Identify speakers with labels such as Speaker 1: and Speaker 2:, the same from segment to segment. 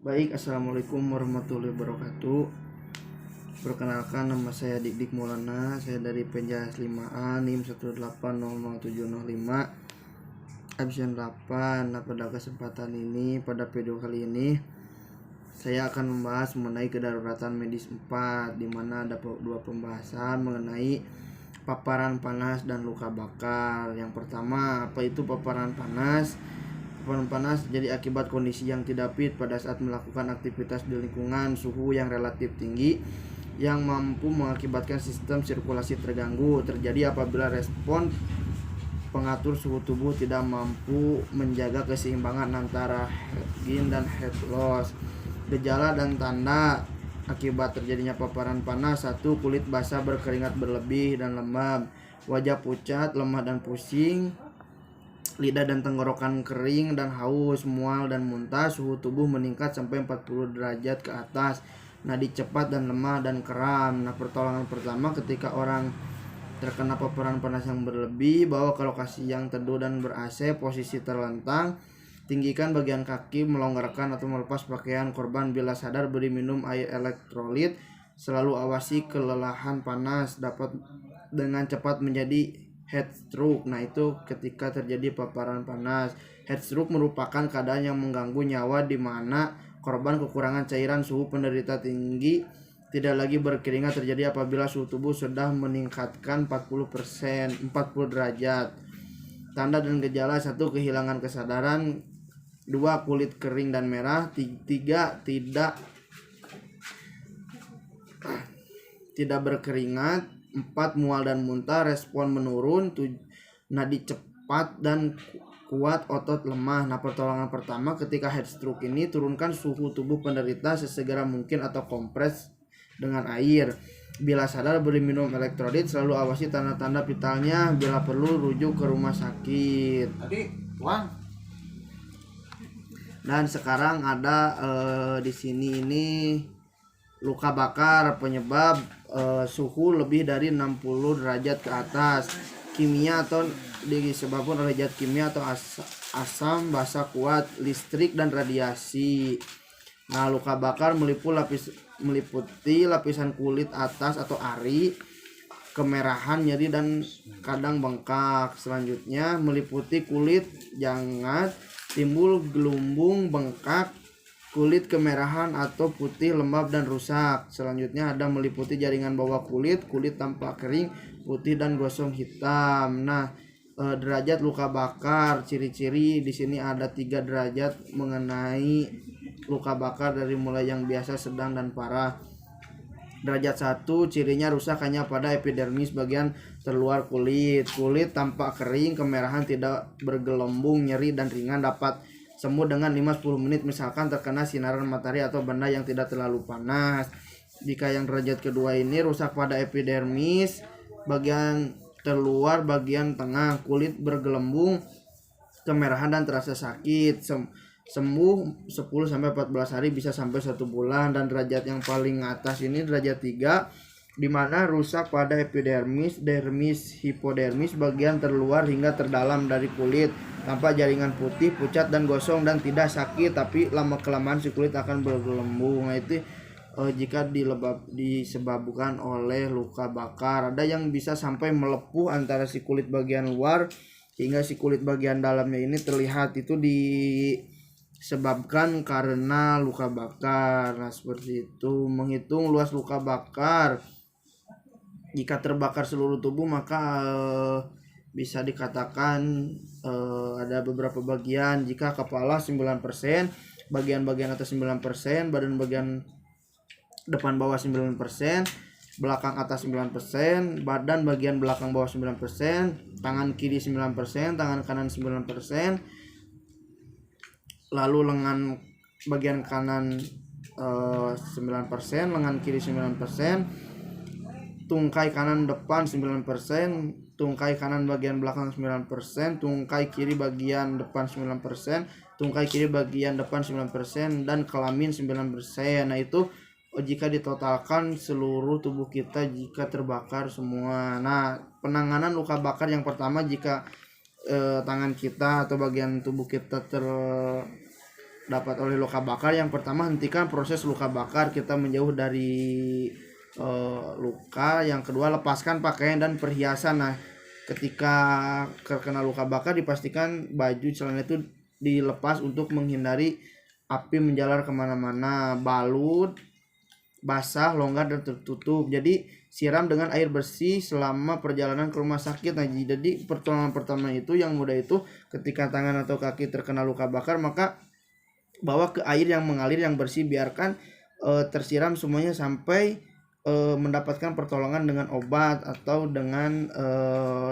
Speaker 1: Baik, assalamualaikum warahmatullahi wabarakatuh. Perkenalkan, nama saya Dik Maulana. Saya dari Penjas 5A NIM 1800705 absen 8. Nah, pada kesempatan ini, pada video kali ini saya akan membahas mengenai kedaruratan medis 4, di mana ada dua pembahasan mengenai paparan panas dan luka bakar. Yang pertama, apa itu paparan panas? Paparan panas jadi akibat kondisi yang tidak fit pada saat melakukan aktivitas di lingkungan suhu yang relatif tinggi yang mampu mengakibatkan sistem sirkulasi terganggu. Terjadi apabila respon pengatur suhu tubuh tidak mampu menjaga keseimbangan antara heat gain dan heat loss. Gejala dan tanda akibat terjadinya paparan panas: 1. Kulit basah berkeringat berlebih dan lembab, wajah pucat, lemah dan pusing, lidah dan tenggorokan kering dan haus, mual dan muntah, suhu tubuh meningkat sampai 40 derajat ke atas, nadi cepat dan lemah dan kram. Nah, pertolongan pertama ketika orang terkena paparan panas yang berlebih: bawa ke lokasi yang teduh dan ber-AC, posisi terlentang, tinggikan bagian kaki, melonggarkan atau melepas pakaian korban. Bila sadar, beri minum air elektrolit. Selalu awasi kelelahan panas dapat dengan cepat menjadi heat stroke. Nah, itu ketika terjadi paparan panas. Heat stroke merupakan keadaan yang mengganggu nyawa di mana korban kekurangan cairan. Suhu penderita tinggi tidak lagi berkeringat terjadi apabila suhu tubuh sudah meningkatkan 40 derajat. Tanda dan gejala: 1. Kehilangan kesadaran. 2. Kulit kering dan merah. 3. Tidak berkeringat. 4. Mual dan muntah, respon menurun. 7. Nadi cepat dan kuat, otot lemah. Nah, pertolongan pertama ketika heat stroke ini: turunkan suhu tubuh penderita sesegera mungkin atau kompres dengan air. Bila sadar, beri minum elektrolit. Selalu awasi tanda-tanda vitalnya. Bila perlu, rujuk ke rumah sakit. Dan sekarang ada di sini ini luka bakar penyebab suhu lebih dari 60 derajat ke atas. Kimia atau disebabkan oleh zat kimia atau asam basa kuat, listrik dan radiasi. Nah, luka bakar meliputi lapisan kulit atas atau ari, kemerahan, nyeri dan kadang bengkak. Selanjutnya meliputi kulit jangat, timbul gelumbung, bengkak, kulit kemerahan atau putih, lembab dan rusak. Selanjutnya ada meliputi jaringan bawah kulit, kulit tampak kering, putih dan gosong hitam. Nah, derajat luka bakar, ciri-ciri di sini ada 3 derajat mengenai luka bakar, dari mulai yang biasa, sedang dan parah. Derajat 1, cirinya rusak hanya pada epidermis bagian terluar kulit. Kulit tampak kering, kemerahan, tidak bergelembung, nyeri dan ringan, dapat sembuh dengan 5-10 menit misalkan terkena sinaran matahari atau benda yang tidak terlalu panas. Jika yang derajat kedua ini rusak pada epidermis bagian terluar bagian tengah, kulit bergelembung, kemerahan dan terasa sakit, sembuh 10-14 hari, bisa sampai 1 bulan. Dan derajat yang paling atas ini derajat 3, di mana rusak pada epidermis, dermis, hipodermis bagian terluar hingga terdalam dari kulit, tampak jaringan putih, pucat dan gosong dan tidak sakit, tapi lama kelamaan si kulit akan bergelembung. Nah, itu jika disebabkan oleh luka bakar. Ada yang bisa sampai melepuh antara si kulit bagian luar hingga si kulit bagian dalamnya ini terlihat. Itu disebabkan karena luka bakar. Nah, seperti itu. Menghitung luas luka bakar: jika terbakar seluruh tubuh maka bisa dikatakan ada beberapa bagian. Jika kepala 9%, bagian-bagian atas 9%, badan bagian depan bawah 9%, belakang atas 9%, badan bagian belakang bawah 9%, tangan kiri 9%, tangan kanan 9%, lalu lengan bagian kanan 9%, lengan kiri 9%, tungkai kanan depan 9%, tungkai kanan bagian belakang 9%, tungkai kiri bagian depan 9%, tungkai kiri bagian depan 9%, dan kelamin 9%. Nah, itu jika ditotalkan seluruh tubuh kita jika terbakar semua. Nah, penanganan luka bakar yang pertama: jika tangan kita atau bagian tubuh kita dapat oleh luka bakar. Yang pertama, hentikan proses luka bakar, kita menjauh dari luka. Yang kedua, lepaskan pakaian dan perhiasan. Nah, ketika terkena luka bakar dipastikan baju celana itu dilepas untuk menghindari api menjalar kemana-mana. Balut basah, longgar, dan tertutup. Jadi siram dengan air bersih selama perjalanan ke rumah sakit. Nah, jadi pertolongan pertama itu yang mudah itu ketika tangan atau kaki terkena luka bakar, maka bawa ke air yang mengalir yang bersih, biarkan tersiram semuanya sampai mendapatkan pertolongan dengan obat atau dengan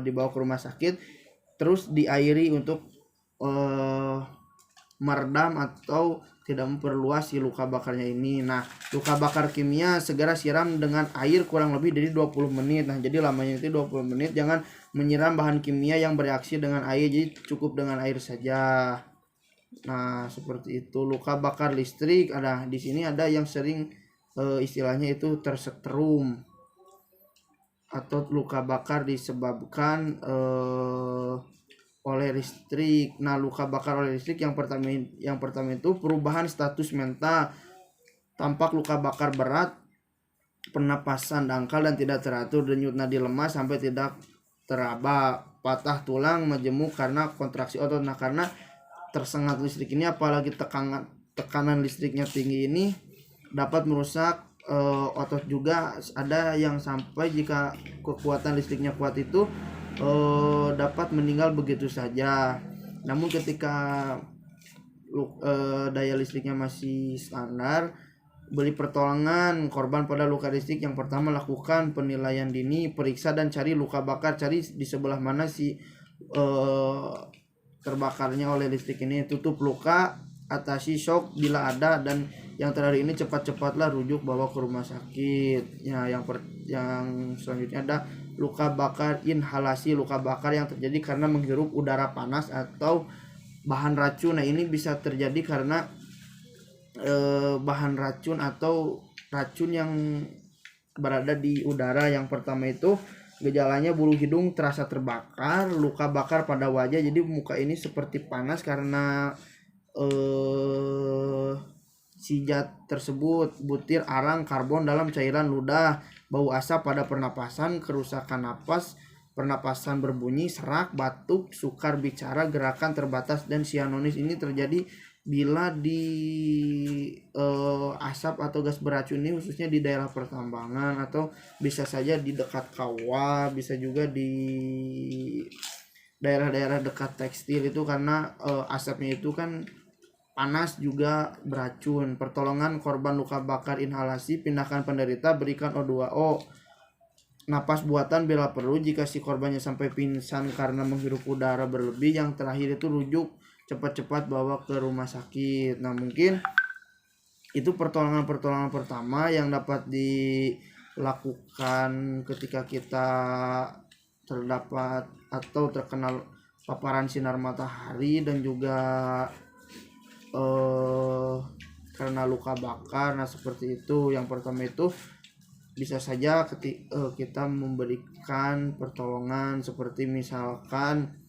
Speaker 1: dibawa ke rumah sakit, terus diairi untuk meredam atau tidak memperluas si luka bakarnya ini. Nah, luka bakar kimia segera siram dengan air kurang lebih dari 20 menit. Nah, jadi lamanya itu 20 menit. Jangan menyiram bahan kimia yang bereaksi dengan air, jadi cukup dengan air saja. Nah, seperti itu. Luka bakar listrik, ada di sini ada yang sering istilahnya itu tersetrum, atau luka bakar disebabkan oleh listrik. Nah, luka bakar oleh listrik yang pertama itu perubahan status mental, tampak luka bakar berat, pernapasan dangkal dan tidak teratur, denyut nadi lemah sampai tidak teraba, patah tulang, majemuk karena kontraksi otot. Nah, karena tersengat listrik ini, apalagi tekanan listriknya tinggi ini, dapat merusak otot juga. Ada yang sampai jika kekuatan listriknya kuat itu dapat meninggal begitu saja. Namun ketika daya listriknya masih standar, beri pertolongan korban pada luka listrik. Yang pertama, lakukan penilaian dini, periksa dan cari luka bakar, cari di sebelah mana si terbakarnya oleh listrik ini. Tutup luka, atasi shock bila ada, dan yang terakhir ini cepat-cepatlah rujuk bawa ke rumah sakit. Ya, yang selanjutnya ada luka bakar inhalasi, luka bakar yang terjadi karena menghirup udara panas atau bahan racun. Nah, ini bisa terjadi karena bahan racun atau racun yang berada di udara. Yang pertama itu gejalanya bulu hidung terasa terbakar, luka bakar pada wajah, jadi muka ini seperti panas karena si zat tersebut, butir arang karbon dalam cairan ludah, bau asap pada pernapasan, kerusakan napas, pernapasan berbunyi, serak, batuk, sukar bicara, gerakan terbatas, dan sianonis. Ini terjadi bila di asap atau gas beracun ini khususnya di daerah pertambangan, atau bisa saja di dekat kawah, bisa juga di daerah-daerah dekat tekstil itu, karena asapnya itu kan panas juga beracun. Pertolongan korban luka bakar inhalasi, pindahkan penderita, berikan O2O, napas buatan bila perlu jika si korbannya sampai pingsan karena menghirup udara berlebih. Yang terakhir itu rujuk cepat-cepat bawa ke rumah sakit. Nah, mungkin itu pertolongan pertama yang dapat dilakukan ketika kita terdapat atau terkena paparan sinar matahari dan juga karena luka bakar. Nah, seperti itu. Yang pertama itu bisa saja kita memberikan pertolongan seperti misalkan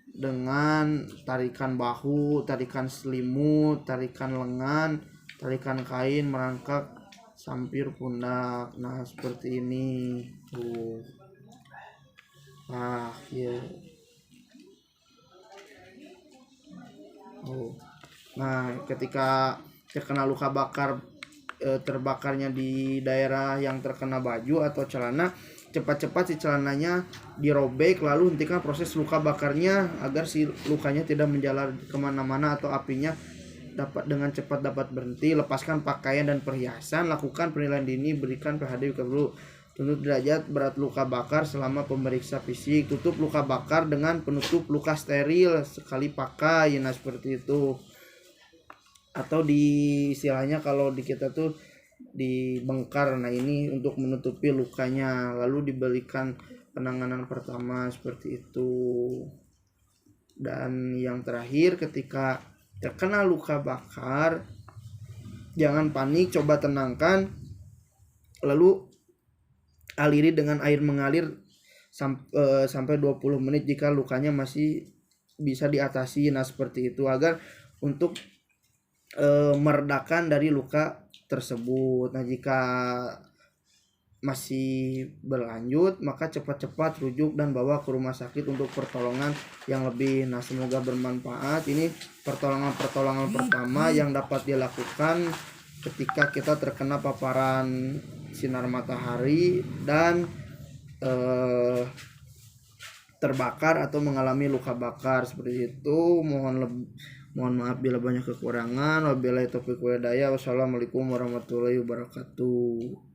Speaker 1: dengan tarikan bahu, tarikan selimut, tarikan lengan, tarikan kain, merangkak sampir pundak. Nah, seperti ini tuh. Nah, ya. Nah, ketika terkena luka bakar, terbakarnya di daerah yang terkena baju atau celana, cepat-cepat si celananya dirobek, lalu hentikan proses luka bakarnya agar si lukanya tidak menjalar kemana-mana atau apinya dengan cepat dapat berhenti. Lepaskan pakaian dan perhiasan, lakukan penilaian dini, berikan PHD dulu. Tutup derajat berat luka bakar selama pemeriksa fisik. Tutup luka bakar dengan penutup luka steril sekali pakai. Nah, seperti itu. Atau di istilahnya kalau di kita tuh dibengkar. Nah, ini untuk menutupi lukanya, lalu diberikan penanganan pertama seperti itu. Dan yang terakhir, ketika terkena luka bakar, jangan panik, coba tenangkan, lalu aliri dengan air mengalir sampai 20 menit jika lukanya masih bisa diatasi. Nah, seperti itu. Agar untuk meredakan dari luka tersebut. Nah, jika masih berlanjut maka cepat-cepat rujuk dan bawa ke rumah sakit untuk pertolongan yang lebih. Nah, semoga bermanfaat. Ini pertolongan pertama yang dapat dilakukan ketika kita terkena paparan sinar matahari dan terbakar atau mengalami luka bakar seperti itu. Mohon maaf bila banyak kekurangan. Wabillahi taufiq walhidayah. Wassalamualaikum warahmatullahi wabarakatuh.